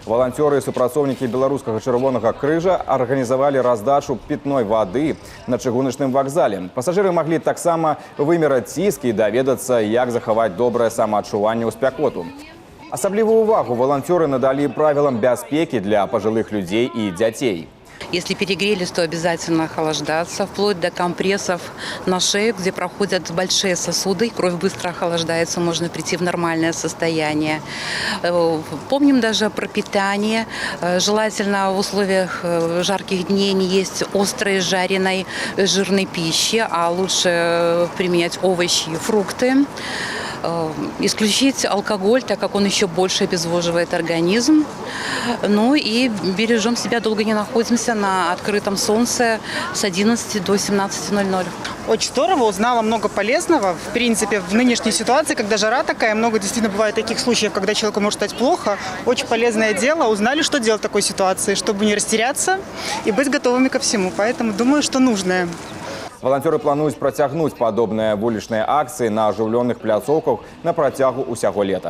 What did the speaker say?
Волонтеры и супрацоўнікі беларускага чырвонага крыжа арганізавалі раздачу питной воды на чыгуначным вакзале. Пассажиры могли таксама вымераць ціск і даведацца, як захаваць добрае самаадчуванне ў спякоту. Асаблівую увагу волонтеры надалі правилам бяспекі для пожилых людей и дзяцей. Если перегрелись, то обязательно охлаждаться, вплоть до компрессов на шею, где проходят большие сосуды, кровь быстро охлаждается, можно прийти в нормальное состояние. Помним даже про питание. Желательно в условиях жарких дней не есть острой, жареной, жирной пищи, а лучше применять овощи и фрукты. Исключить алкоголь, так как он еще больше обезвоживает организм. Ну и бережем себя, долго не находимся на открытом солнце с 11 до 17:00. Очень здорово, узнала много полезного. В принципе, в нынешней ситуации, когда жара такая, много действительно бывает таких случаев, когда человеку может стать плохо. Очень полезное дело. Узнали, что делать в такой ситуации, чтобы не растеряться и быть готовыми ко всему. Поэтому думаю, что нужное. Волонтеры плануюць працягнуць падобныя вулічныя акцыі на ажыўленых пляцоўках на працягу ўсяго лета.